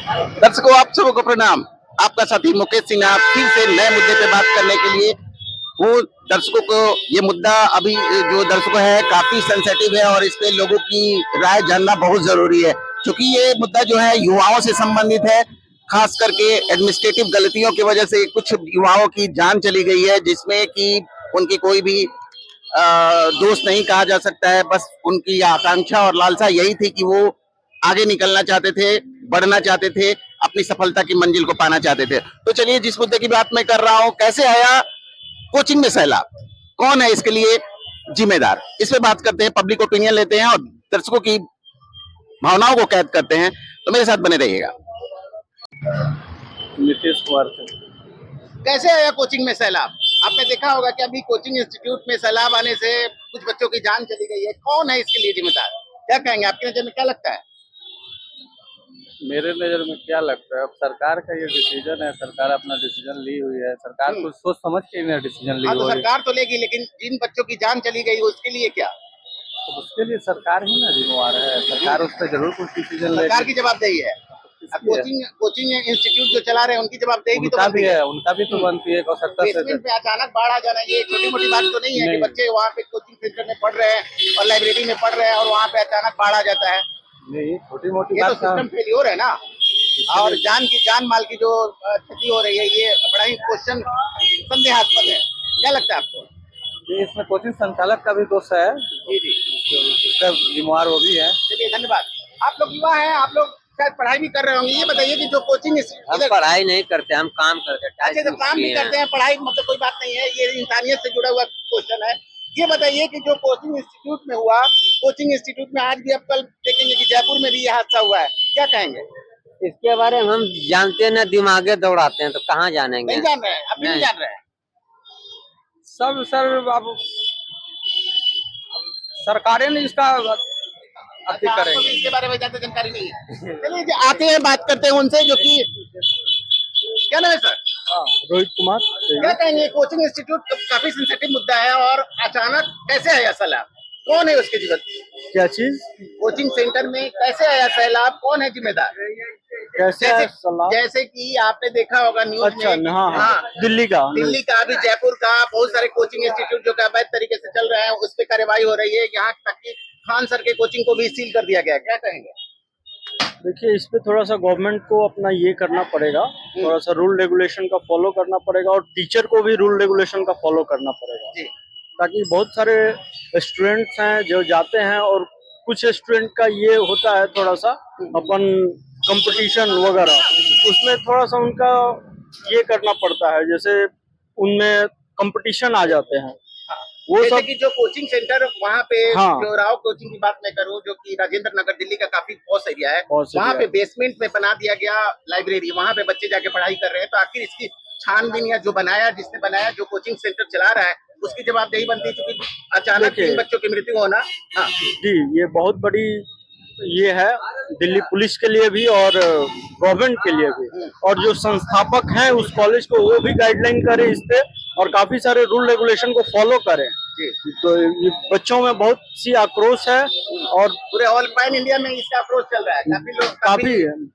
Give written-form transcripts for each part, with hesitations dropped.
दर्शकों, आप सबको प्रणाम। आपका साथी मुकेश सिन्हा फिर से नए मुद्दे पे बात करने के लिए हूँ। दर्शकों को ये मुद्दा अभी जो दर्शकों है काफी सेंसिटिव है और इस पे लोगों की राय जानना बहुत जरूरी है, क्योंकि ये मुद्दा जो है युवाओं से संबंधित है। खास करके एडमिनिस्ट्रेटिव गलतियों की वजह से कुछ युवाओं की जान चली गई है, जिसमें कि उनकी कोई भी दोस्त नहीं कहा जा सकता है। बस उनकी आकांक्षा और लालसा यही थी कि वो आगे निकलना चाहते थे, बढ़ना चाहते थे, अपनी सफलता की मंजिल को पाना चाहते थे। तो चलिए, जिस मुद्दे की बात मैं कर रहा हूँ, कैसे आया कोचिंग में सैलाब, कौन है इसके लिए जिम्मेदार, इस पे बात करते हैं, पब्लिक ओपिनियन लेते हैं और दर्शकों की भावनाओं को कैद करते हैं। तो मेरे साथ बने रहिएगा। नीतीश कुमार थे। कैसे आया कोचिंग में सैलाब? आपने देखा होगा कि अभी कोचिंग इंस्टीट्यूट में सैलाब आने से कुछ बच्चों की जान चली गई है। कौन है इसके लिए जिम्मेदार? क्या कहेंगे, आपकी नजर में क्या लगता है? मेरे नजर में क्या लगता है, अब सरकार का ये डिसीजन है, सरकार अपना डिसीजन ली हुई है। सरकार कुछ सोच समझ के ना डिसीजन ली हाँ, तो हुई है। सरकार तो लेगी, लेकिन जिन बच्चों की जान चली गई उसके लिए क्या? तो उसके लिए सरकार ही ना जिम्मेवार है। सरकार उस पर जरूर कुछ डिसीजन सरकार लेगी। की जवाबदेही है। अब कोचिंग इंस्टीट्यूट जो चला रहे हैं उनकी जवाबदेही भी तो उनका बनती भी है। है, उनका भी तो बनती है। बेसमेंट पे अचानक बाढ़ आ जाना ये छोटी मोटी बात तो नहीं है कि बच्चे वहाँ पे कोचिंग सेंटर में पढ़ रहे हैं और लाइब्रेरी में पढ़ रहे हैं और वहाँ पे अचानक बाढ़ आ जाता है। नहीं, छोटी मोटी ये तो बात का सिस्टम फेलियोर है ना। और जान माल की जो क्षति हो रही है, ये बड़ा ही क्वेश्चन संदेहास्पद है। क्या लगता है आपको? ये इसमें कोचिंग संचालक का भी दोष है। जी जी, इसका जिम्मेवार वो भी है। चलिए धन्यवाद। आप लोग युवा हैं, आप लोग शायद पढ़ाई भी कर रहे होंगे। ये बताइए कि जो कोचिंग हम पढ़ाई नहीं करते, हम काम करते हैं। अच्छा, तो काम भी करते हैं, पढ़ाई मतलब कोई बात नहीं है, ये इंसानियत से जुड़ा हुआ क्वेश्चन है। ये बताइए कि जो कोचिंग इंस्टीट्यूट में हुआ, कोचिंग इंस्टीट्यूट में आज भी अब कल देखेंगे कि जयपुर में भी ये हादसा हुआ है, क्या कहेंगे? इसके बारे में हम जानते ना, दिमागे दौड़ाते हैं तो कहाँ जानेंगे। नहीं जान रहे हैं, अभी नहीं जान रहे हैं। सब सर अब सरकारें ने इसका अच्छा, आपको भी इसके बारे में ज्यादा जानकारी नहीं है। चलिए जी, आते हैं, बात करते हैं उनसे, जो कि क्या नाम है सर? रोहित कुमार। क्या कहेंगे, कोचिंग इंस्टीट्यूट काफी सेंसिटिव मुद्दा है और अचानक कैसे आया सैलाब, कौन है उसके जिम्मेदार? क्या चीज? कोचिंग सेंटर में कैसे आया सैलाब, कौन है जिम्मेदार? कैसे जैसे कि आपने देखा होगा न्यूज अच्छा, में। हाँ, दिल्ली का भी, जयपुर का, बहुत सारे कोचिंग इंस्टीट्यूट जो अवैध तरीके से चल रहे हैं उस पर कार्रवाई हो रही है। यहाँ तक कि खान सर के कोचिंग को भी सील कर दिया गया। क्या कहेंगे? देखिए, इस पे थोड़ा सा गवर्नमेंट को अपना ये करना पड़ेगा, थोड़ा सा रूल रेगुलेशन का फॉलो करना पड़ेगा और टीचर को भी रूल रेगुलेशन का फॉलो करना पड़ेगा जी। ताकि बहुत सारे स्टूडेंट्स हैं जो जाते हैं और कुछ स्टूडेंट का ये होता है थोड़ा सा अपन कंपटीशन वगैरह, उसमें थोड़ा सा उनका ये करना पड़ता है, जैसे उनमें कंपटीशन आ जाते हैं वो जैसे सब। कि जो कोचिंग सेंटर वहाँ पे, हाँ। जो राव कोचिंग की बात मैं करूँ, जो कि राजेंद्र नगर दिल्ली का काफी पॉश एरिया है, पॉश वहाँ एरिया पे बेसमेंट में बना दिया गया लाइब्रेरी, वहाँ पे बच्चे जाके पढ़ाई कर रहे हैं। तो आखिर इसकी छानबीन या जो बनाया, जिसने बनाया, जो कोचिंग सेंटर चला रहा है, उसकी जवाबदेही बनती है, क्योंकि अचानक 3 बच्चों की मृत्यु होना। हाँ जी, ये बहुत बड़ी ये है दिल्ली पुलिस के लिए भी और गवर्नमेंट के लिए भी, और जो संस्थापक हैं उस कॉलेज को वो भी गाइडलाइन करें इस पे और काफी सारे रूल रेगुलेशन को फॉलो करें। तो ये बच्चों में बहुत सी आक्रोश है और पूरे ऑल पैन इंडिया में इसका अप्रोच चल रहा है। काफी लोग काफी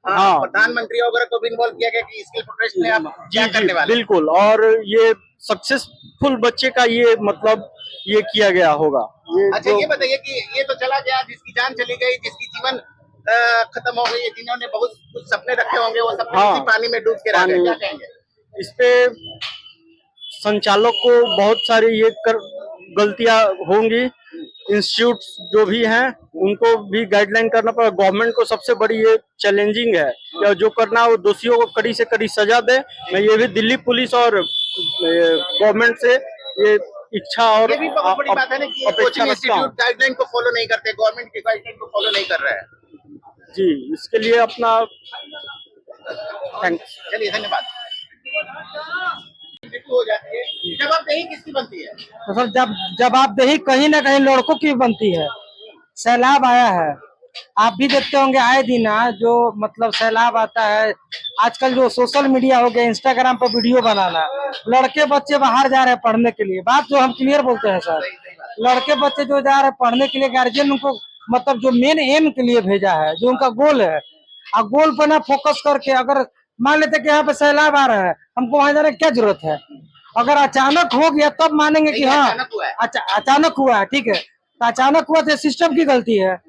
हाँ, प्रधानमंत्री वगैरह को भी इन्वॉल्व किया गया कि स्किल प्रोटेस्ट में आप क्या करने वाले? बिल्कुल, और ये सक्सेसफुल बच्चे का ये मतलब ये किया गया होगा। अच्छा, ये बताइए कि ये तो चला गया, जिसकी जान चली गई, जिसकी जीवन खत्म हो गई, जिन्होंने बहुत कुछ सपने रखे होंगे, वो सपने इसी पानी में डूब के रह गए। क्या कहेंगे इस पे? संचालक को बहुत सारी ये गलतियां होंगी, इंस्टीट्यूट जो भी हैं उनको भी गाइडलाइन करना पड़ेगा। गवर्नमेंट को सबसे बड़ी ये चैलेंजिंग है कि जो करना वो दोषियों को कड़ी से कड़ी सजा दे। मैं ये भी दिल्ली पुलिस और गवर्नमेंट से ये इच्छा और ये भी बहुत बड़ी बात है ना कि कोचिंग इंस्टीट्यूट गाइडलाइन को फॉलो नहीं करते, गवर्नमेंट की गाइडलाइन को फॉलो नहीं कर रहे हैं। जी, इसके लिए अपना थैंक्स। चलिए धन्यवाद। हो जाती है, जवाबदेही किसकी बनती है? तो सर जवाबदेही कहीं ना कहीं लड़कों की बनती है। सैलाब आया है, आप भी देखते होंगे आए दिन जो मतलब सैलाब आता है। आजकल जो सोशल मीडिया हो गया, इंस्टाग्राम पर वीडियो बनाना, लड़के बच्चे बाहर जा रहे हैं पढ़ने के लिए, बात जो हम क्लियर बोलते हैं सर। लड़के बच्चे जो जा रहे हैं पढ़ने के लिए, गार्जियन उनको मतलब जो मेन एम के लिए भेजा है, जो उनका गोल है, और गोल पर ना फोकस करके अगर मान लेते कि यहाँ पे सैलाब आ रहा है, हमको वहां जाने की क्या जरूरत है? अगर अचानक हो गया तब मानेंगे कि हाँ अचानक हुआ है। अचानक हुआ है, ठीक है, तो अचानक हुआ तो ये सिस्टम की गलती है।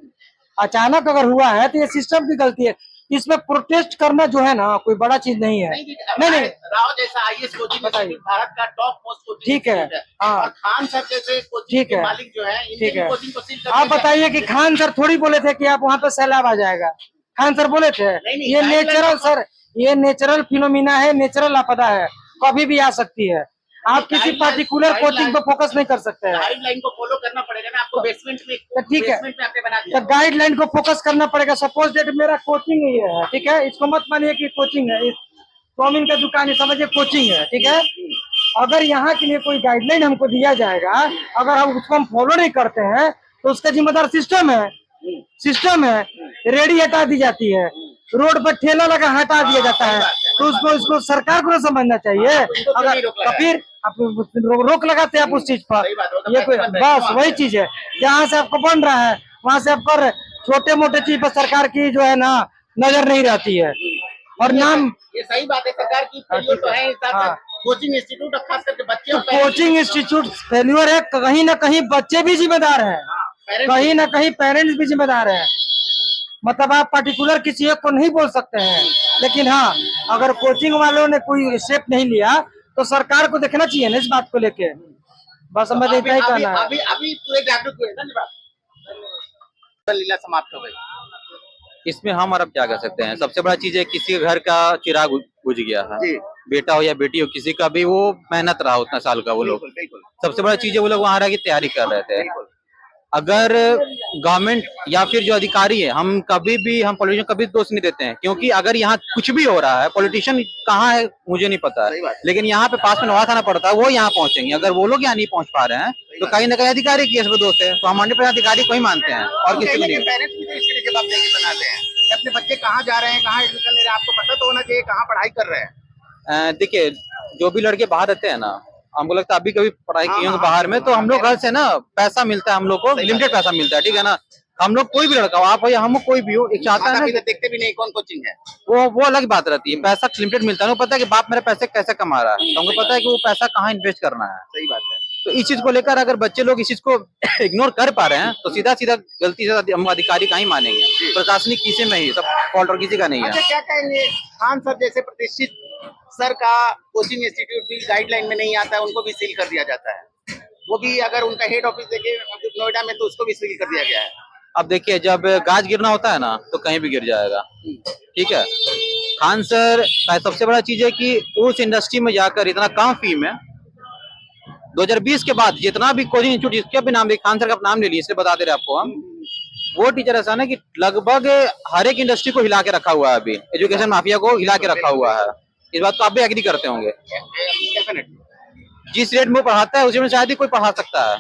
अचानक अगर हुआ है तो ये सिस्टम की गलती है। इसमें प्रोटेस्ट करना जो है ना कोई बड़ा चीज नहीं है। नहीं राव जैसा आईएएस कोचिंग बताइए। इंस्टीट्यूट भारत का टॉप मोस्ट कोचिंग ठीक है, इंस्टीट्यूट हाँ। और खान सर जैसे कोचिंग ठीक के है, मालिक जो है ठीक इंडियन है। कोचिंग को सील कर आप दिया। बताइए कि खान सर थोड़ी बोले थे कि आप वहाँ पे सैलाब आ जाएगा? खान सर बोले थे? नहीं, ये guideline नेचुरल तो- सर, ये नेचुरल फिनोमिना है, नेचुरल आपदा है, कभी भी आ सकती है। आप किसी guideline- पर्टिकुलर guideline- कोचिंग पे फोकस नहीं कर सकते हैं। गाइडलाइन को फॉलो करना पड़ेगा ना आपको। बेसमेंट में तो ठीक है, बेसमेंट में आपने बना दिया। तो गाइडलाइन को फोकस करना पड़ेगा। सपोज डेट मेरा कोचिंग ही है, ठीक है, इसको मत मानिए कि कोचिंग है, चाउमीन का दुकान है, समझिए कोचिंग है, ठीक है। अगर यहाँ के लिए कोई गाइडलाइन हमको दिया जाएगा, अगर हम उसको हम फॉलो नहीं करते हैं तो उसका जिम्मेदार सिस्टम है। सिस्टम है, रेडी हटा दी जाती है, रोड पर ठेला लगा हटा दिया जाता है, तो उसको सरकार को समझना चाहिए। अगर तो फिर आप रोक लगाते हैं आप उस चीज पर, ये कोई बस वही चीज है। जहाँ से आपको बन रहा है वहां से आपको छोटे मोटे चीज पर सरकार की जो है ना नजर नहीं रहती है। और नाम ये सही बात है, सरकार की फेलियर तो है। हाँ। कोचिंग इंस्टीट्यूट और खास करके बच्चे तो और parents- कोचिंग इंस्टीट्यूट फेल्यूर है, कहीं ना कहीं बच्चे भी जिम्मेदार हैं, parents- कहीं ना कहीं पेरेंट्स भी जिम्मेदार हैं। मतलब आप पर्टिकुलर किसी एक को नहीं बोल सकते हैं, लेकिन हाँ अगर कोचिंग वालों ने कोई स्टेप नहीं लिया तो सरकार को देखना चाहिए ना इस बात को लेके। बस हमें अभी इतना ही कहना है। अभी अभी पूरे जागरूक हुए। धन्यवाद। लीला समाप्त हो गई। इसमें हम और अब क्या कर सकते हैं? सबसे बड़ा चीज है किसी के घर का चिराग बुझ गया है, जी। बेटा हो या बेटी हो, किसी का भी वो मेहनत रहा उतना साल का वो लोग। बिल्कुल, बिल्कुल। सबसे बड़ा चीज है वो लोग वहां रह की तैयारी कर रहे थे। अगर गवर्नमेंट या फिर जो अधिकारी है, हम कभी भी हम पॉलिटिशियन कभी दोष नहीं देते हैं, क्योंकि अगर यहाँ कुछ भी हो रहा है, पॉलिटिशियन कहाँ है मुझे नहीं पता सही है, बात है। लेकिन यहाँ पे पास में नवा थाना पड़ता है, वो यहाँ पहुंचेंगे। अगर वो लोग यहाँ नहीं पहुंच पा रहे हैं तो कहीं ना कहीं अधिकारी की इसमें दोष है। तो हम 100% अधिकारी को ही मानते हैं और किसी को नहीं। पेरेंट्स भी तो इसके लिए जवाबदेही बनाते हैं कि अपने बच्चे कहाँ जा रहे हैं, कहाँ एडमिशन ले रहे हैं, आपको पता तो होना चाहिए कहाँ पढ़ाई कर रहे हैं। देखिए, जो भी लड़के बाहर रहते हैं ना, हमको लगता है अभी कभी पढ़ाई हाँ, किए होंगे हाँ, बाहर में, तो हम लोग घर से ना पैसा मिलता है, हम लोग को लिमिटेड पैसा मिलता है, ठीक है ना। हम लोग कोई भी लड़का हो, आप या हम कोई भी हो, एक चाहता है ना कि देखते भी नहीं कौन कोचिंग है। वो अलग बात रहती है। पैसा लिमिटेड मिलता है, उनको पता है कि बाप मेरे पैसे कैसे कमा रहा है, तो हमको पता है कि वो पैसा कहाँ इन्वेस्ट करना है। सही बात है। तो इस चीज को लेकर अगर बच्चे लोग इस चीज को इग्नोर कर पा रहे हैं तो सीधा सीधा गलती से हम अधिकारी का ही मानेंगे। प्रशासनिक किसी में ही सब फॉल्ट और किसी का नहीं है। अच्छा, क्या कहेंगे खान सर जैसे प्रतिष्ठित सर का कोचिंग इंस्टीट्यूट भी गाइडलाइन में नहीं आता है, उनको भी सील कर दिया जाता है। वो भी अगर उनका हेड ऑफिस देखे नोएडा में तो उसको भी सील कर दिया गया है। अब देखिए, जब गाज गिरना होता है ना तो कहीं भी गिर जाएगा, ठीक है। खान सर का सबसे बड़ा चीज है कि उस इंडस्ट्री में जाकर इतना कम फी में 2020 के बाद जितना भी कोचिंग इंस्टीट्यूट, जिसका भी नाम, खान सर का नाम ले लीजिए, इसलिए बता दे रहे आपको हम, वो टीचर ऐसा ना कि लगभग हर एक इंडस्ट्री को हिला के रखा हुआ है, अभी एजुकेशन माफिया को हिला के रखा हुआ है। इस बात को आप भी एग्री करते होंगे। जिस रेट में वो पढ़ाता है उसी में शायद ही कोई पढ़ा सकता है।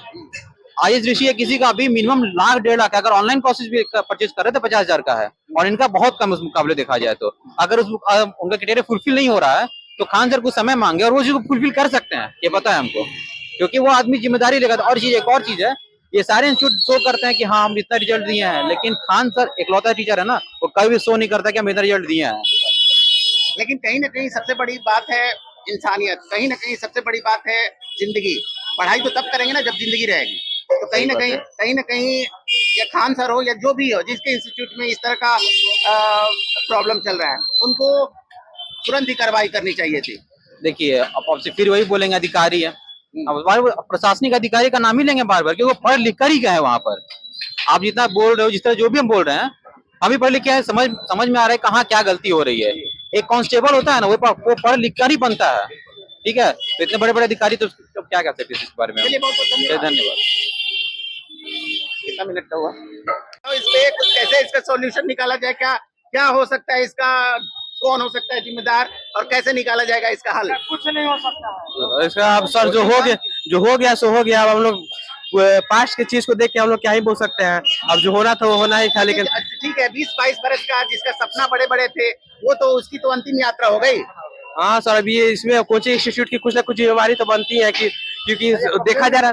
आईएएस ऋषि है, किसी का अभी मिनिमम लाख 1.5 लाख, अगर ऑनलाइन कोर्सेज भी परचेज कर रहे तो 50,000 का है, और इनका बहुत कम उस मुकाबले देखा जाए तो। अगर उनका क्राइटेरिया फुलफिल नहीं हो रहा है तो खान सर कुछ समय मांगे और वो चीज को फुलफिल कर सकते हैं, ये पता है हमको, क्योंकि वो आदमी जिम्मेदारी लेगा। और चीज, एक और चीज है, ये सारे इंस्टीट्यूट शो करते हैं कि हाँ हम इतना रिजल्ट दिए हैं, लेकिन खान सर इकलौता टीचर है ना, वो कभी भी शो नहीं करता कि हम इतना रिजल्ट दिए हैं। लेकिन कहीं ना कहीं सबसे बड़ी बात है इंसानियत, कहीं ना कहीं सबसे बड़ी बात है जिंदगी। पढ़ाई तो तब करेंगे ना जब जिंदगी रहेगी। तो कहीं ना कहीं या खान सर हो या जो भी हो, जिसके इंस्टीट्यूट में इस तरह का प्रॉब्लम चल रहा है, उनको तुरंत ही कार्रवाई करनी चाहिए थी। देखिए, अब आपसे फिर वही बोलेंगे अधिकारी है, अब बार प्रशासनिक अधिकारी का नाम ही लेंगे बार बार, क्योंकि वो पढ़ लिख कर ही गए हैं वहां पर। आप जितना बोल रहे हो, जिस तरह जो भी हम बोल रहे हैं, हम भी पढ़ लिख के हैं, समझ में आ रहा है कहाँ क्या गलती हो रही है। एक कांस्टेबल होता है ना, वो पढ़ लिख कर ही बनता है, ठीक है। तो इतने बड़े बड़े अधिकारी तो क्या कर सकते हैं इस बारे में। धन्यवाद। कितना मिनट का हुआ? तो इस पे कैसे इसका सॉल्यूशन निकाला जाए? क्या हो सकता है इसका? कौन हो सकता है जिम्मेदार और कैसे निकाला जाएगा इसका हल? कुछ नहीं हो सकता इसका अब सर जो हो गया सो हो गया। अब हम लोग पास्ट की चीज को देख के हम लोग क्या ही बोल सकते हैं। अब जो होना था वो होना ही था। लेकिन ठीक है, 20-22 बरस का जिसका सपना बड़े बड़े थे, वो तो उसकी तो अंतिम यात्रा हो गई। हाँ सर, अभी इसमें कोचिंग इंस्टीट्यूट की कुछ ना कुछ जिम्मेवारी तो बनती है कि क्योंकि देखा जा रहा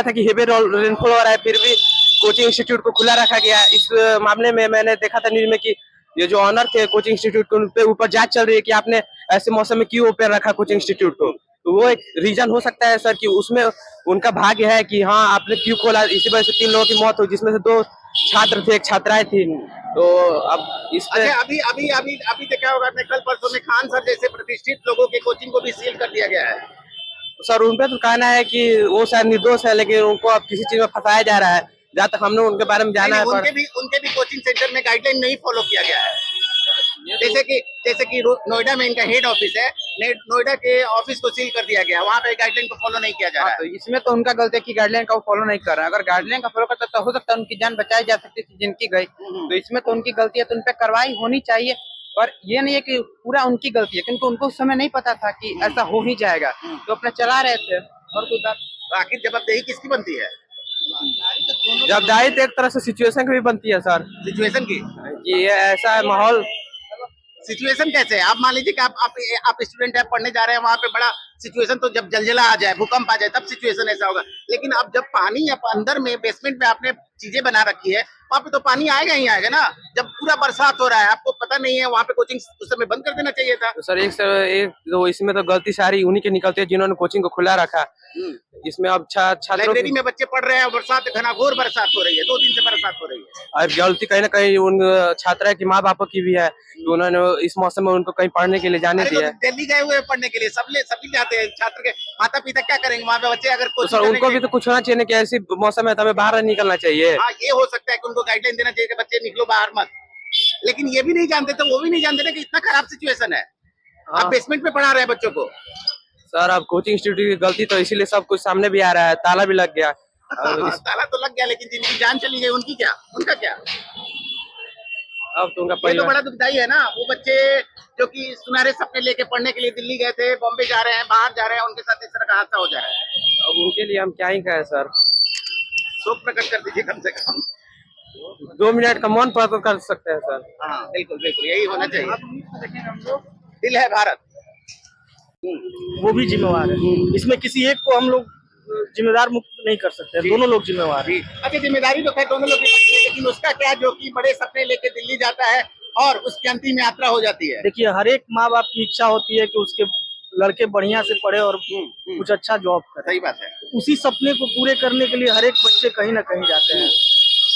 था कि हेवी रेनफॉल हो रहा है, फिर भी कोचिंग इंस्टीट्यूट को खुला रखा गया है। इस मामले में मैंने देखा था न्यूज में कि ये जो ऑनर थे कोचिंग इंस्टीट्यूट के, उन पे ऊपर जांच चल रही है कि आपने ऐसे मौसम में क्यों ओपन रखा कोचिंग इंस्टीट्यूट को। तो वो एक रीजन हो सकता है सर कि उसमें उनका भाग्य है कि हाँ आपने क्यों खोला, इसी वजह से 3 लोगों की मौत हुई, जिसमें से 2 छात्र थे, एक छात्राएं थी। तो अब इस पे अच्छा, अभी देखा होगा आपने कल परसों में खान सर जैसे प्रतिष्ठित लोगों के कोचिंग को भी सील कर दिया गया है। सर उन पे तो कहना है कि वो शायद निर्दोष है, लेकिन उनको अब किसी चीज में फंसाया जा रहा है। जहाँ तक हमने उनके बारे में जाना है, उनके भी कोचिंग सेंटर में गाइडलाइन नहीं फॉलो किया गया है। जैसे कि नोएडा में इनका हेड ऑफिस है, नोएडा के ऑफिस को सील कर दिया गया, वहाँ पे गाइडलाइन को फॉलो नहीं किया जा रहा है। तो इसमें तो उनका गलती है कि गाइडलाइन का वो फॉलो नहीं कर रहा है। अगर गाइडलाइन का फॉलो करता तो हो सकता है उनकी जान बचाई जा सकती थी जिनकी गई। तो इसमें तो उनकी गलती है, तो उन पर कार्रवाई होनी चाहिए। पर ये नहीं है कि पूरा उनकी गलती है, क्योंकि उनको उस समय नहीं पता था कि ऐसा हो ही जाएगा, तो अपना चला रहे थे। और कोई बात तो आखिर जवाबदेही किसकी बनती है? जवाबदारी तो एक तरह से सिचुएशन की भी बनती है सर, सिचुएशन की। कि ये ऐसा है माहौल। सिचुएशन कैसे है? आप मान लीजिए कि आप स्टूडेंट है, पढ़ने जा रहे हैं, वहाँ पे बड़ा सिचुएशन, तो जब जलजला आ जाए, भूकंप आ जाए, तब सिचुएशन ऐसा होगा। लेकिन अब जब पानी या अंदर में बेसमेंट में आपने चीजें बना रखी है, वहाँ पे तो पानी आएगा ही आएगा ना। जब पूरा बरसात हो रहा है, आपको पता नहीं है, वहाँ पे कोचिंग उस समय बंद कर देना चाहिए था। तो सर एक तो इसमें तो गलती सारी उन्हीं की निकलती है जिन्होंने कोचिंग को खुला रखा। इसमें अब छात्रों लाइब्रेरी में बच्चे पढ़ रहे हैं, बरसात, घनाघोर बरसात हो रही है, 2 दिन से बरसात हो रही है। और गलती कहीं ना कहीं उन छात्रा के माँ बापों की भी है, कि उन्होंने इस मौसम में उनको कहीं पढ़ने के लिए जाने अरे दिया। तो दिल्ली गए हुए पढ़ने के लिए सभी जाते हैं। छात्र के माता पिता क्या करेंगे वहाँ पे? बच्चे अगर तो सर उनको भी तो कुछ होना चाहिए ना कि ऐसी मौसम है तो हमें बाहर नहीं निकलना चाहिए। हाँ, ये हो सकता है कि उनको गाइडलाइन देना चाहिए कि बच्चे निकलो बाहर मत। लेकिन ये भी नहीं जानते, तो वो भी नहीं जानते ना कि इतना खराब सिचुएशन है। आप बेसमेंट में पढ़ा रहे हैं बच्चों को। सर अब कोचिंग इंस्टीट्यूट की गलती तो इसीलिए सब कुछ सामने भी आ रहा है, ताला भी लग गया। ताला तो लग गया, लेकिन जिनकी जान चली गई उनकी क्या, उनका क्या? अब तो उनका ये तो परिवार बड़ा दुखदाई है ना। वो बच्चे जो कि सुनहरे सपने लेके पढ़ने के लिए दिल्ली गए थे, बॉम्बे जा रहे हैं, बाहर जा रहे हैं, उनके साथ इस तरह का हादसा हो जा रहा है। अब उनके लिए हम क्या ही कहें सर। शोक प्रकट कर दीजिए कम से कम। 2 मिनट का मौन प्रकट कर सकते हैं सर। हाँ बिल्कुल बिल्कुल, यही होना चाहिए। दिल है भारत। वो भी जिम्मेवार है। इसमें किसी एक को हम लोग जिम्मेदार मुक्त नहीं कर सकते, दोनों लोग जिम्मेवार हैं। अच्छा, जिम्मेदारी तो खैर दोनों लोग की बनती है, लेकिन उसका क्या जो कि बड़े सपने लेके दिल्ली जाता है और उसकी अंतिम यात्रा हो जाती है। देखिए, हर एक माँ बाप की इच्छा होती है कि उसके लड़के बढ़िया से पढ़े और कुछ अच्छा जॉब करे। सही बात है। उसी सपने को पूरे करने के लिए हर एक बच्चे कहीं ना कहीं जाते हैं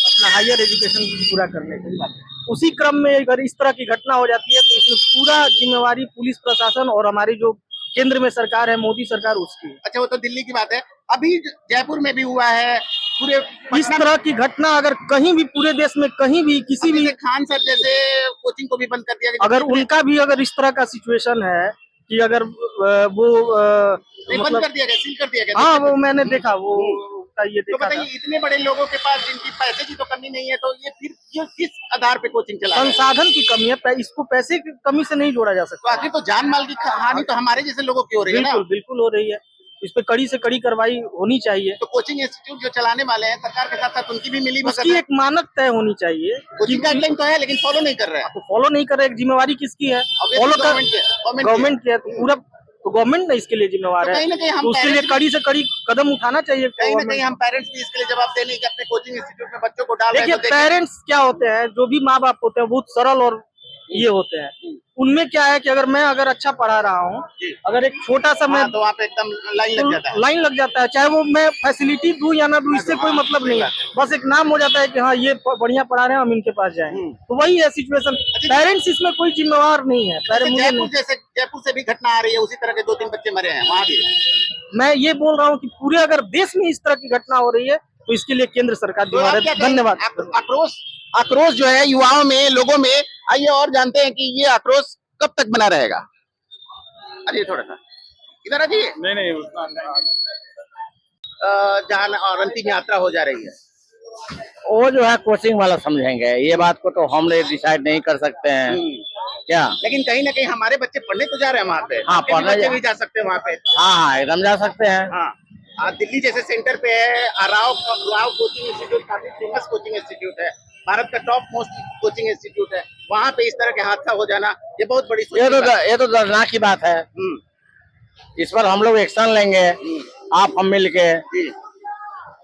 अपना हायर एजुकेशन पूरा करने के लिए। उसी क्रम में अगर इस तरह की घटना हो जाती है तो इसमें पूरा जिम्मेवारी पुलिस प्रशासन और हमारी जो केंद्र में सरकार है, मोदी सरकार, उसकी है। अच्छा, वो तो दिल्ली की बात है। अभी जयपुर में भी हुआ है। पूरे इस तरह की घटना अगर कहीं भी पूरे देश में कहीं भी किसी भी खान सर जैसे कोचिंग को भी बंद कर दिया गया। अगर उनका भी अगर इस तरह का सिचुएशन है कि अगर वो बंद कर दिया गया, सील कर दिया गया। हाँ, वो मैंने देखा, वो ये तो देखा था। बताइए, इतने बड़े लोगों के पास जिनकी पैसे की तो कमी नहीं है, तो ये फिर ये किस आधार पे कोचिंग चला रहे हैं? संसाधन की कमी है, इसको पैसे की कमी से नहीं जोड़ा जा तो सकता। आखिर तो जान माल की हानि तो हमारे जैसे लोगों की हो रही है ना। बिल्कुल बिल्कुल हो रही है। इस पे कड़ी से कड़ी कार्रवाई होनी चाहिए। तो कोचिंग इंस्टीट्यूट जो चलाने वाले हैं, सरकार के साथ साथ उनकी भी मिली भगत उसकी है। एक मानक तय होनी चाहिए। कोचिंग गाइडलाइन तो है, लेकिन फॉलो नहीं कर रहे हैं। तो फॉलो नहीं कर रहे, जिम्मेवारी किसकी है? फॉलो कर गवर्नमेंट की है, तो पूरा तो गवर्नमेंट ना इसके लिए जिम्मेवार तो है। कहीं ना कहीं हम तो उसके लिए parents कड़ी से कड़ी कदम उठाना चाहिए। कहीं ना कहीं हम पेरेंट्स भी इसके लिए जवाब दे नहीं कि अपने कोचिंग इंस्टीट्यूट में बच्चों को डाल रहे हैं। देखिए, तो पेरेंट्स क्या होते हैं, जो भी माँ बाप होते हैं बहुत सरल और ये होते हैं। उनमें क्या है कि अगर मैं अच्छा पढ़ा रहा हूँ, अगर एक छोटा सा मैं हाँ, तो वहाँ पे एकदम लाइन लग जाता है। लाइन लग जाता है, चाहे वो मैं फैसिलिटी दूं या ना दूं, इससे कोई मतलब नहीं है। बस एक नाम हो जाता है कि हाँ ये बढ़िया पढ़ा रहे हैं, हम इनके पास जाएं। तो वही है सिचुएशन। पेरेंट्स इसमें कोई जिम्मेवार नहीं है। जयपुर से भी घटना आ रही है, उसी तरह के 2-3 बच्चे मरे हैं वहाँ भी। मैं ये बोल रहा हूँ कि पूरे अगर देश में इस तरह की घटना हो रही है तो इसके लिए केंद्र सरकार तो जिम्मेवार है। धन्यवाद। आक्रोश जो है युवाओं में, लोगों में, आइए और जानते हैं कि ये आक्रोश कब तक बना रहेगा। अरे थोड़ा सा इधर आ जाइए। नहीं जहाँ और अंतिम यात्रा हो जा रही है, वो जो है कोचिंग वाला समझेंगे, ये बात को तो हम लोग डिसाइड नहीं कर सकते हैं क्या। लेकिन कहीं ना कहीं हमारे बच्चे पढ़ने तो जा रहे हैं वहाँ पे। हाँ, आपके भी पढ़ने बच्चे भी जा सकते हैं वहाँ पे। हाँ एकदम जा सकते हैं। हाँ, दिल्ली जैसे सेंटर पे है। राव कोचिंग इंस्टीट्यूट काफी फेमस कोचिंग इंस्टीट्यूट है, भारत का टॉप मोस्ट कोचिंग इंस्टीट्यूट है। वहाँ पे इस तरह के हादसा हो जाना, ये बहुत बड़ी ये तो दर्दनाक की बात है। इस पर हम लोग एक्शन लेंगे, आप हम मिल के।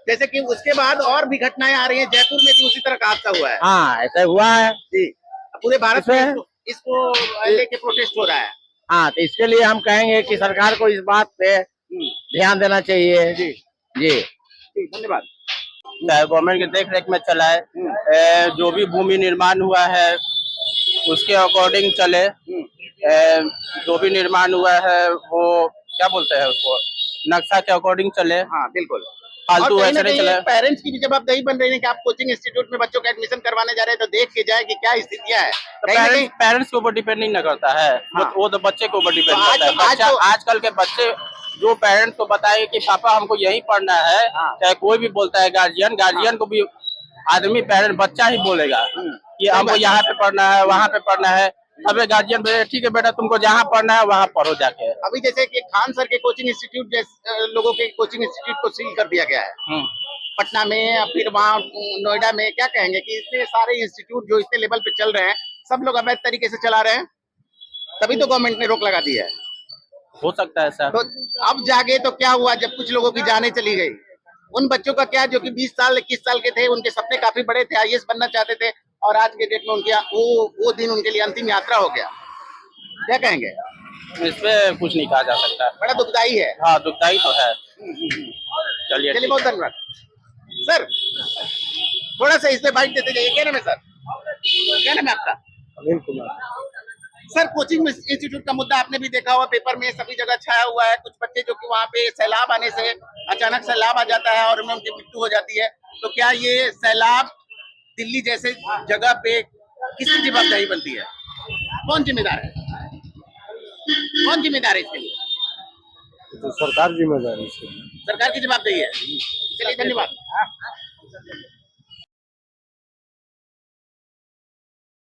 जैसे कि उसके बाद और भी घटनाएं आ रही हैं, जयपुर में भी उसी तरह का हादसा हुआ है हाँ ऐसा हुआ है। जी। पूरे भारत में इसमें- इसको लेके प्रोटेस्ट हो रहा है। हाँ तो इसके लिए हम कहेंगे कि सरकार को इस बात पे ध्यान देना चाहिए। जी जी जी, धन्यवाद। गवर्नमेंट की देख रेख में चला है, जो भी भूमि निर्माण हुआ है उसके अकॉर्डिंग चले, जो भी निर्माण हुआ है वो क्या बोलते हैं उसको, नक्शा के अकॉर्डिंग चले, हाँ बिल्कुल। फालतू और ऐसे नहीं चले। पेरेंट्स की भी जवाबदेही बन रही है कि आप कोचिंग इंस्टीट्यूट में बच्चों का एडमिशन करवाने जा रहे हैं तो देख के जाए कि क्या स्थितियां है। कहीं ना कहीं पेरेंट्स के ऊपर डिपेंड नहीं न करता है, हाँ। वो तो बच्चे के ऊपर डिपेंड तो आज- करता है। आज बच्चा तो- आजकल के बच्चे जो पेरेंट्स को बताए कि पापा हमको यही पढ़ना है, हाँ। चाहे कोई भी बोलता है गार्जियन को भी आदमी पेरेंट बच्चा ही बोलेगा कि हमको यहाँ पे पढ़ना है वहाँ पे पढ़ना है। अबे गार्जियन बोले ठीक है बेटा तुमको जहाँ पढ़ना है वहाँ पढ़ो जाके। अभी जैसे कि खान सर के कोचिंग इंस्टीट्यूट जैसे लोगों के कोचिंग इंस्टीट्यूट को सील कर दिया गया है पटना में या फिर वहाँ नोएडा में, क्या कहेंगे कि इतने सारे इंस्टीट्यूट जो इतने लेवल पे चल रहे हैं सब लोग अवैध तरीके से चला रहे हैं, तभी तो गवर्नमेंट ने रोक लगा दी है। हो सकता है सर। तो अब जागे तो क्या हुआ जब कुछ लोगों की जानें चली गई, उन बच्चों का क्या जो कि 20 साल 21 साल के थे, उनके सपने काफी बड़े थे, आईएएस बनना चाहते थे और आज के डेट में उनके वो दिन उनके लिए अंतिम यात्रा हो गया, क्या कहेंगे? इस पे कुछ नहीं कहा जा सकता। बड़ा दुखदाई है। हाँ दुखदाई तो है। चलिए चलिए बहुत धन्यवाद सर। थोड़ा सा इस पे बाइट देते जाइए। क्या नाम है सर? क्या नाम है आपका? Anil Kumar. Sir coaching institute का मुद्दा आपने भी देखा हुआ, पेपर में सभी जगह छाया हुआ है। कुछ बच्चे जो कि वहाँ पे सैलाब आने से अचानक सैलाब आ जाता है और उनमें उनकी मृत्यु हो जाती है, तो क्या ये सैलाब दिल्ली जैसे जगह पे किसकी जवाबदारी बनती है? कौन जिम्मेदार है? कौन जिम्मेदार है इसके लिए? तो सरकार जिम्मेदार है इसके लिए। सरकार की जवाबदेही है। चलिए धन्यवाद।